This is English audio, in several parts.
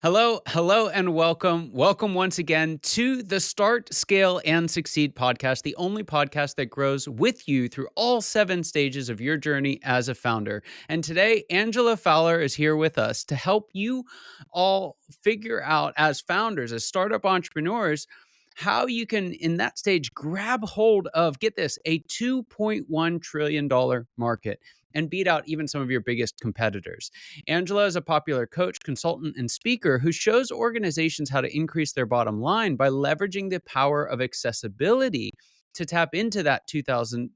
Hello, hello, and welcome. Welcome once again to the Start, Scale, and Succeed podcast, the only podcast that grows with you through all 7 stages of your journey as a founder. And today, Angela Fowler is here with us to help you all figure out, as founders, as startup entrepreneurs, how you can, in that stage, grab hold of, get this, a $2.1 trillion market and beat out even some of your biggest competitors. Angela is a popular coach, consultant, and speaker who shows organizations how to increase their bottom line by leveraging the power of accessibility to tap into that 2.1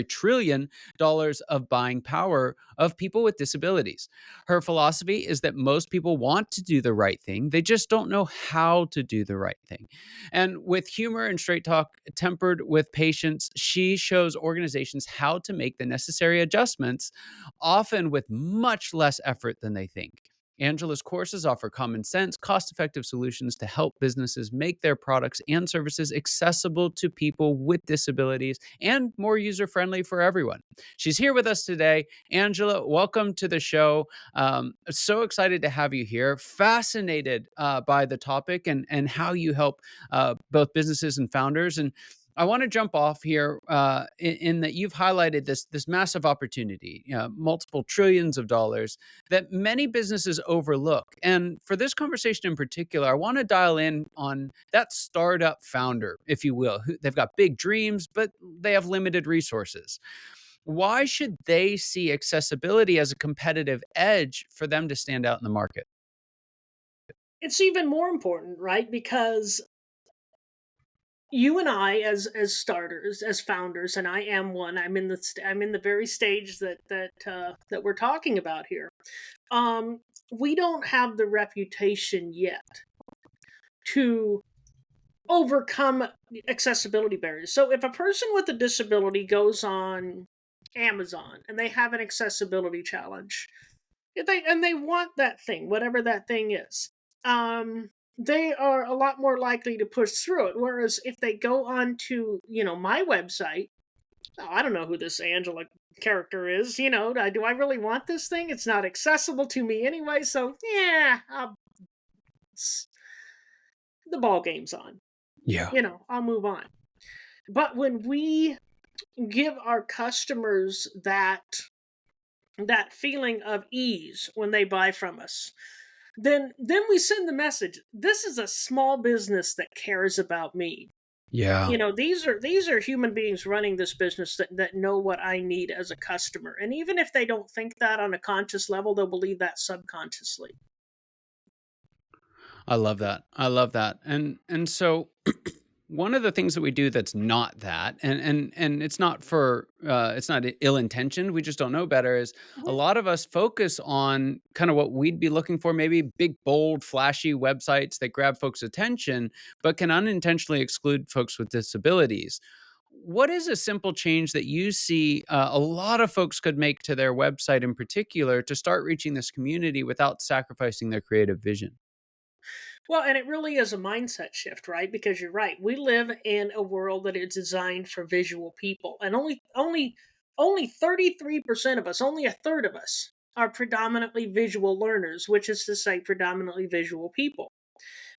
trillion dollars of buying power of people with disabilities. Her philosophy is that most people want to do the right thing, they just don't know how to do the right thing. And with humor and straight talk tempered with patience, she shows organizations how to make the necessary adjustments, often with much less effort than they think. Angela's courses offer common sense, cost effective solutions to help businesses make their products and services accessible to people with disabilities and more user friendly for everyone. She's here with us today. Angela, welcome to the show. So excited to have you here. Fascinated by the topic and how you help both businesses and founders. And I want to jump off here in that you've highlighted this massive opportunity, multiple trillions of dollars that many businesses overlook. And for this conversation in particular, I want to dial in on that startup founder, if you will. They've got big dreams, but they have limited resources. Why should they see accessibility as a competitive edge for them to stand out in the market? It's even more important, right? Because you and I, as starters, as founders, and I am one. I'm in the very stage that we're talking about here. Um, we don't have the reputation yet to overcome accessibility barriers. So if a person with a disability goes on Amazon and they have an accessibility challenge, if they want that thing, whatever that thing is, they are a lot more likely to push through it. Whereas if they go on to my website, oh, I don't know who this Angela character is. Do I really want this thing? It's not accessible to me anyway. So yeah, the ball game's on. Yeah. I'll move on. But when we give our customers that feeling of ease when they buy from us, then we send the message, this is a small business that cares about me. Yeah. These are human beings running this business that know what I need as a customer. And even if they don't think that on a conscious level, they'll believe that subconsciously. I love that. I love that. And so one of the things that we do that's not that, and it's not ill intentioned. We just don't know better. Is a Mhm. lot of us focus on kind of what we'd be looking for, maybe big, bold, flashy websites that grab folks' attention, but can unintentionally exclude folks with disabilities. What is a simple change that you see a lot of folks could make to their website in particular to start reaching this community without sacrificing their creative vision? Well, and it really is a mindset shift, right? Because you're right. We live in a world that is designed for visual people, and only 33% of us, only a third of us, are predominantly visual learners, which is to say, predominantly visual people.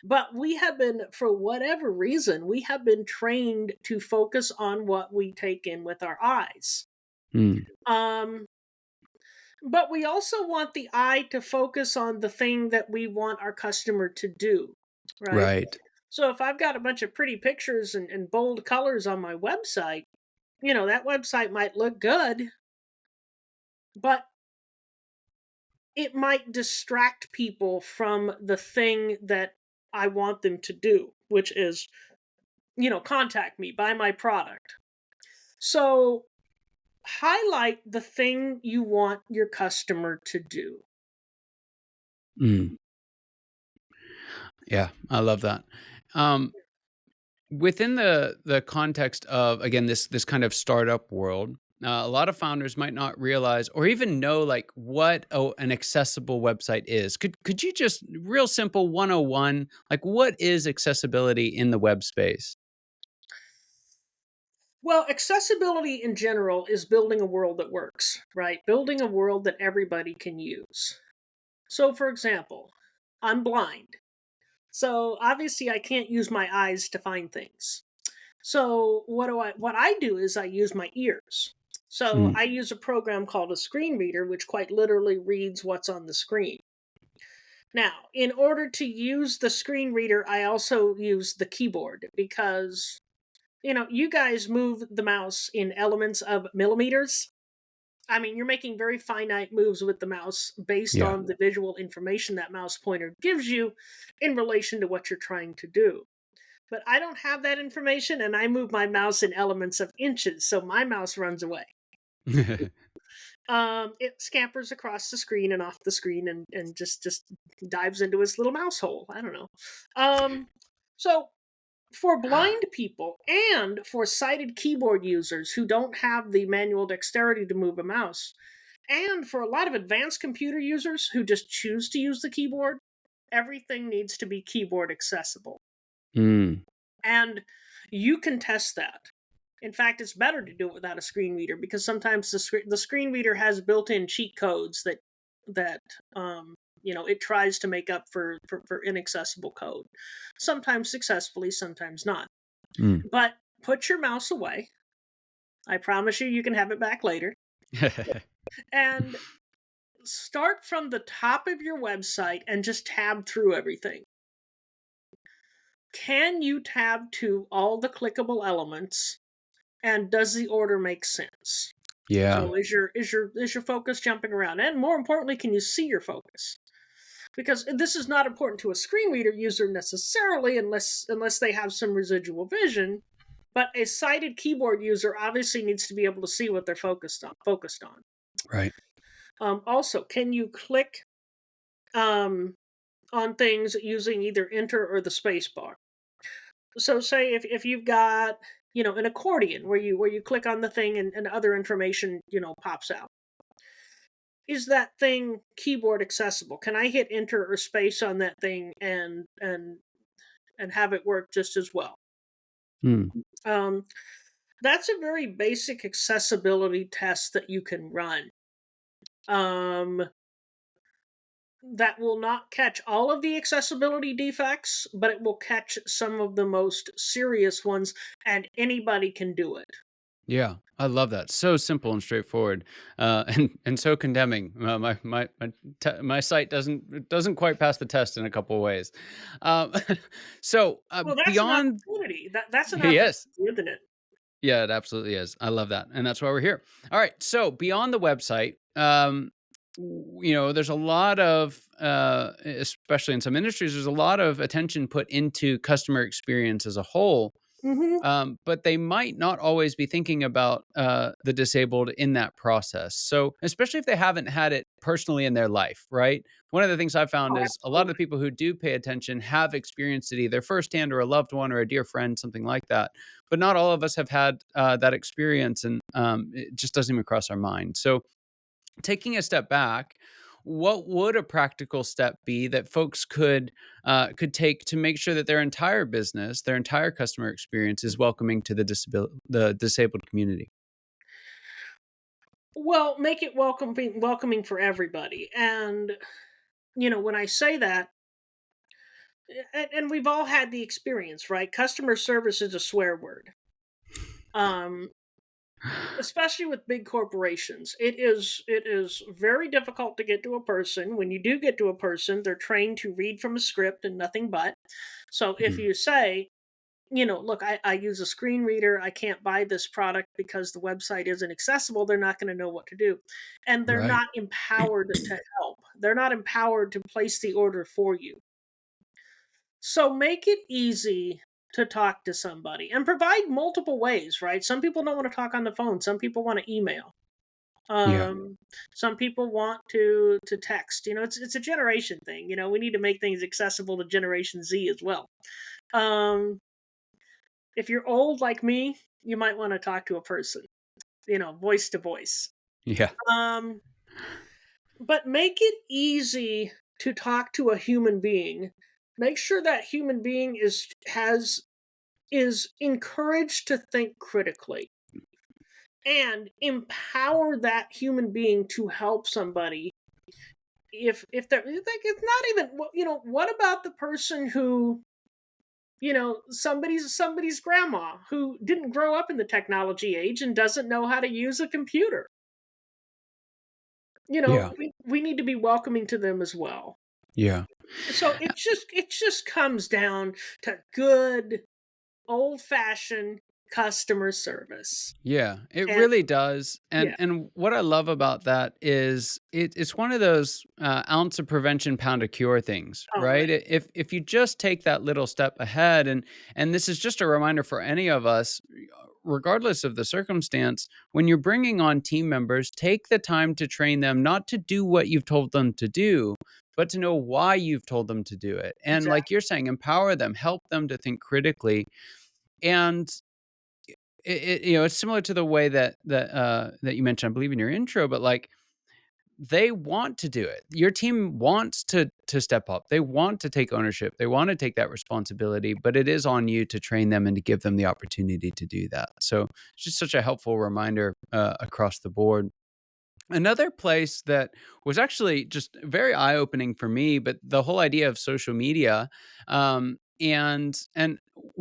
But we have been, for whatever reason, we have been trained to focus on what we take in with our eyes. Hmm. Um, but we also want the eye to focus on the thing that we want our customer to do, right? Right. So if I've got a bunch of pretty pictures and bold colors on my website, that website might look good, but it might distract people from the thing that I want them to do, which is, contact me, buy my product. So highlight the thing you want your customer to do. Mm. Yeah, I love that. Um, Within the context of, again, this kind of startup world, a lot of founders might not realize or even know, like, what an accessible website is. Could you just real simple 101, like, what is accessibility in the web space? Well, accessibility in general is building a world that works, right? Building a world that everybody can use. So, for example, I'm blind. So obviously I can't use my eyes to find things. So what I do is I use my ears. So Mm, I use a program called a screen reader, which quite literally reads what's on the screen. Now, in order to use the screen reader, I also use the keyboard because you guys move the mouse in elements of millimeters. I mean, you're making very finite moves with the mouse based yeah. on the visual information that mouse pointer gives you in relation to what you're trying to do. But I don't have that information and I move my mouse in elements of inches, so my mouse runs away. It scampers across the screen and off the screen and just dives into its little mouse hole. I don't know. So for blind people and for sighted keyboard users who don't have the manual dexterity to move a mouse, and for a lot of advanced computer users who just choose to use the keyboard, everything needs to be keyboard accessible. Mm, And you can test that. In fact, it's better to do it without a screen reader because sometimes the screen reader has built-in cheat codes that it tries to make up for inaccessible code. Sometimes successfully, sometimes not. mm. But put your mouse away. I promise you, you can have it back later. And start from the top of your website and just tab through everything. Can you tab to all the clickable elements? And does the order make sense? Yeah, So is your focus jumping around? And more importantly, can you see your focus? Because this is not important to a screen reader user necessarily unless they have some residual vision. But a sighted keyboard user obviously needs to be able to see what they're focused on. right. Also, can you click um, on things using either enter or the space bar? So say if you've got an accordion where you click on the thing and other information pops out. Is that thing keyboard accessible? Can I hit enter or space on that thing and have it work just as well? Mm, Um, that's a very basic accessibility test that you can run. Um, that will not catch all of the accessibility defects, but it will catch some of the most serious ones, and anybody can do it. yeah, I love that. So simple and straightforward, and so condemning. My site doesn't quite pass the test in a couple of ways. Um, so Well, that's an beyond opportunity. That's an yes, opportunity, isn't it? yeah, it absolutely is. I love that, and that's why we're here. All right, so beyond the website, there's a lot of, especially in some industries, there's a lot of attention put into customer experience as a whole. Mhm. But they might not always be thinking about the disabled in that process. So, especially if they haven't had it personally in their life, right? One of the things I've found Oh, is a lot of the absolutely. people who do pay attention have experienced it either firsthand or a loved one or a dear friend, something like that. But not all of us have had that experience, and it just doesn't even cross our mind. So, taking a step back, what would a practical step be that folks could take to make sure that their entire business, their entire customer experience is welcoming to the disabled community? Well, make it welcoming for everybody. And when I say that, and we've all had the experience, right? Customer service is a swear word. Um, Especially with big corporations. It is very difficult to get to a person. When you do get to a person, they're trained to read from a script and nothing but. So if Mhm. you say, look, I use a screen reader. I can't buy this product because the website isn't accessible. They're not going to know what to do. And they're Right. not empowered to help. They're not empowered to place the order for you. So make it easy to talk to somebody and provide multiple ways, right? Some people don't want to talk on the phone. Some people want to email. Yeah. Um, some people want to text. It's a generation thing. We need to make things accessible to Generation Z as well. Um, if you're old like me, you might want to talk to a person, voice to voice. Yeah. Um, but make it easy to talk to a human being. Make sure that human being is encouraged to think critically and empower that human being to help somebody if they're like, it's not even, well, what about the person who, somebody's grandma who didn't grow up in the technology age and doesn't know how to use a computer? Yeah. We need to be welcoming to them as well. Yeah. So it just comes down to good old fashioned customer service. Yeah, it And really does, and yeah, what I love about that is it's one of those, ounce of prevention, pound of cure things, oh right? right, If you just take that little step ahead, and this is just a reminder for any of us, regardless of the circumstance, when you're bringing on team members, take the time to train them not to do what you've told them to do, but to know why you've told them to do it, and like exactly. you're saying, empower them, help them to think critically, and it's similar to the way that you mentioned, I believe, in your intro, but, like, they want to do it. Your team wants to step up. They want to take ownership. They wanna take that responsibility, but it is on you to train them and to give them the opportunity to do that. So, it's just such a helpful reminder, across the board. Another place that was actually just very eye-opening for me, but the whole idea of social media, and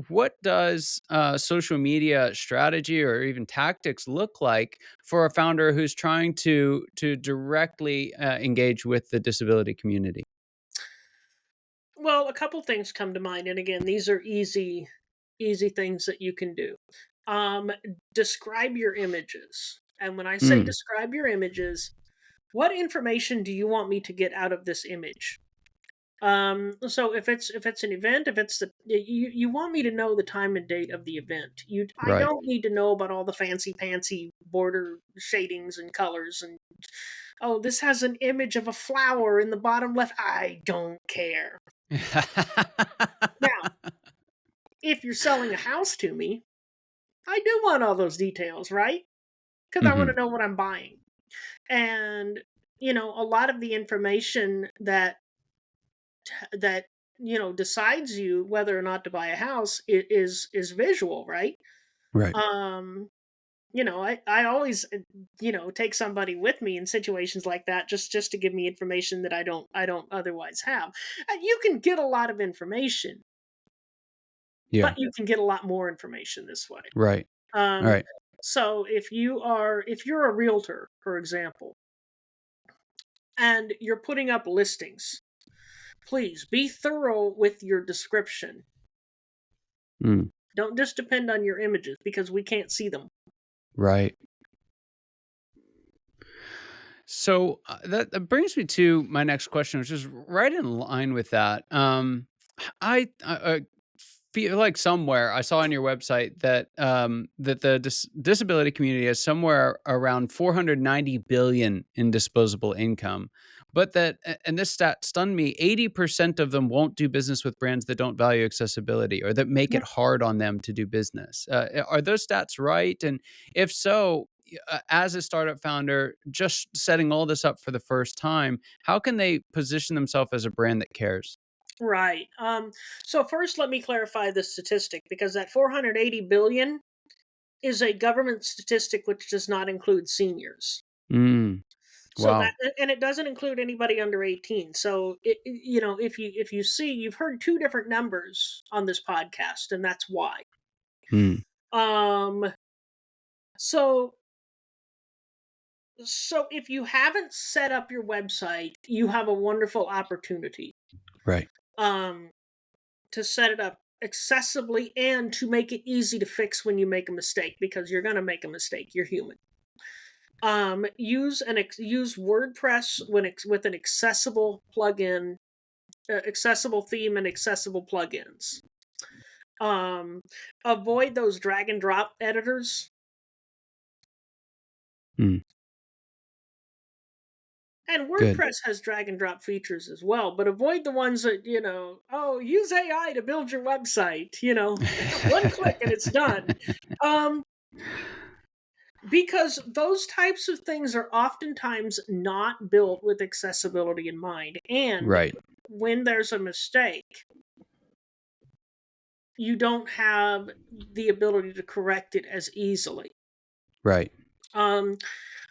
what does, social media strategy or even tactics look like for a founder who's trying to directly, engage with the disability community? Well, a couple things come to mind, and again, these are easy things that you can do. Um, Describe your images. And when I say Mm, describe your images, what information do you want me to get out of this image? So if it's an event, if it's you want me to know the time and date of the event. I right. don't need to know about all the fancy pantsy border shadings and colors and, oh, this has an image of a flower in the bottom left. I don't care. Now, if you're selling a house to me, I do want all those details, right? Because I want to Mhm, know what I'm buying. And a lot of the information that decides you whether or not to buy a house is visual, right? right. um I always take somebody with me in situations like that, just to give me information that I don't otherwise have. And you can get a lot of information, but Yeah, you can get a lot more information this way. right, um right. so if you're a realtor, for example, and you're putting up listings, please be thorough with your description. Mm, Don't just depend on your images because we can't see them. right. So that brings me to my next question, which is right in line with that. I feel like somewhere I saw on your website that that the disability community has somewhere around 490 billion in disposable income, but and this stat stunned me. 80% of them won't do business with brands that don't value accessibility or that make it hard on them to do business. Are those stats right? And if so, as a startup founder, just setting all this up for the first time, how can they position themselves as a brand that cares? Right. So first, let me clarify the statistic, because that 480 billion is a government statistic which does not include seniors. Mm, So that, wow. and it doesn't include anybody under 18. So if you see, you've heard two different numbers on this podcast, and that's why. Mm, Um. So so if you haven't set up your website, you have a wonderful opportunity. right. Um. To set it up accessibly and to make it easy to fix when you make a mistake, because you're going to make a mistake, you're human. Use WordPress with an accessible plugin, accessible theme, and accessible plugins. um Avoid those drag and drop editors. Mm, And good. WordPress has drag and drop features as well, but avoid the ones that, oh, use AI to build your website, one click and it's done. um Because those types of things are oftentimes not built with accessibility in mind. And Right, when there's a mistake, you don't have the ability to correct it as easily. right. Um,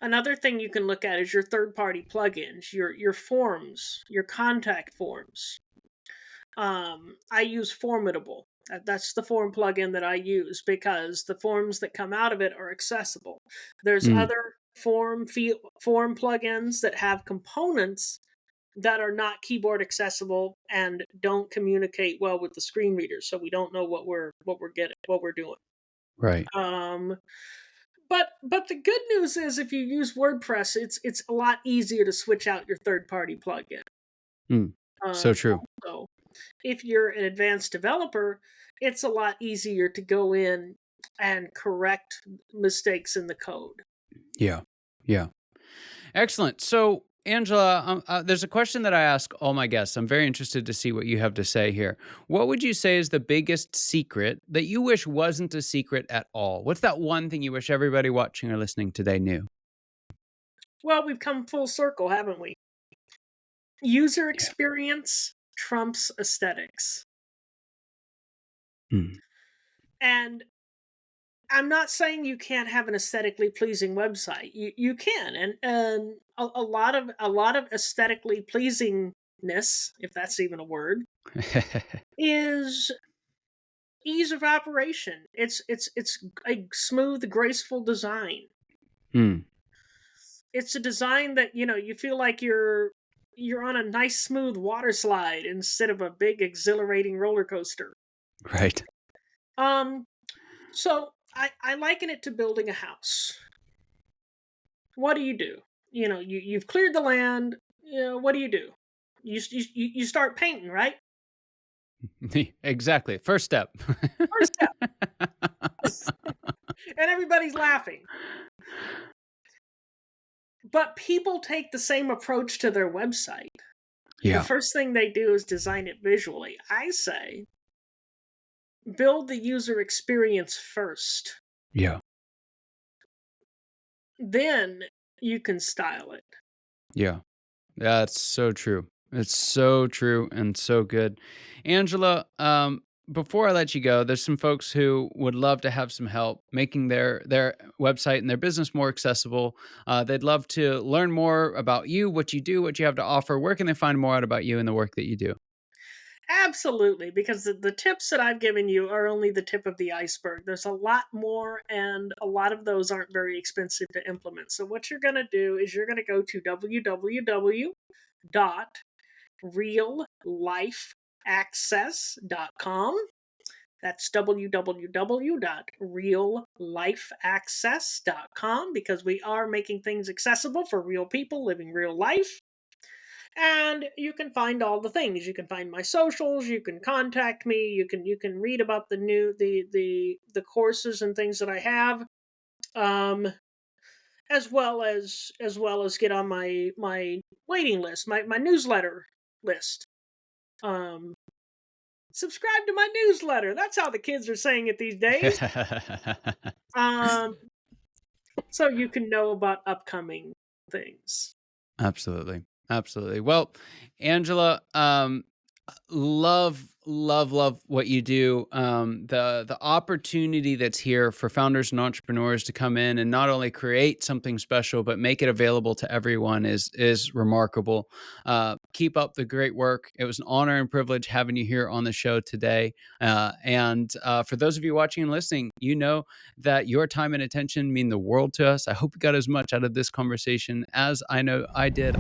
Another thing you can look at is your third party plugins, your forms, your contact forms. I use Formidable. That's the form plugin that I use because the forms that come out of it are accessible. There's Mm, other form plugins that have components that are not keyboard accessible and don't communicate well with the screen readers, so we don't know what we're doing. right. Um, but the good news is if you use WordPress, it's a lot easier to switch out your third party plugin. Mm, so true. Also, if you're an advanced developer, it's a lot easier to go in and correct mistakes in the code. Yeah. Yeah. Excellent. So, Angela, there's a question that I ask all my guests. I'm very interested to see what you have to say here. What would you say is the biggest secret that you wish wasn't a secret at all? What's that one thing you wish everybody watching or listening today knew? Well, we've come full circle, haven't we? User Yeah. experience trumps aesthetics. Mm, And I'm not saying you can't have an aesthetically pleasing website. You can, and a lot of aesthetically pleasingness, if that's even a word, is ease of operation. It's a smooth, graceful design. mm, It's a design that you feel like you're on a nice, smooth water slide instead of a big, exhilarating roller coaster. right. Um, so I liken it to building a house. What do? You've cleared the land. What do? You start painting, right? Exactly. First step. First step, and everybody's laughing. But people take the same approach to their website. The Yeah. first thing they do is design it visually. I say build the user experience first, Yeah. then you can style it. Yeah. That's so true. It's so true and so good. Angela, before I let you go, there's some folks who would love to have some help making their website and their business more accessible. They'd love to learn more about you, what you do, what you have to offer. Where can they find more out about you and the work that you do? Absolutely, because the tips that I've given you are only the tip of the iceberg. There's a lot more, and a lot of those aren't very expensive to implement. So, what you're going to do is you're going to go to www.reallifeaccess.com. That's www.reallifeaccess.com because we are making things accessible for real people living real life. And you can find all the things. You can find my socials, you can contact me, you can read about the courses and things that I have. Um as well as get on my waiting list, my newsletter list. Um Subscribe to my newsletter. That's how the kids are saying it these days. Um so you can know about upcoming things. Absolutely. Absolutely. Well, Angela, love what you do. The opportunity that's here for founders and entrepreneurs to come in and not only create something special but make it available to everyone is remarkable. Keep up the great work. It was an honor and privilege having you here on the show today. And for those of you watching and listening, you know that your time and attention mean the world to us. I hope you got as much out of this conversation as I know I did.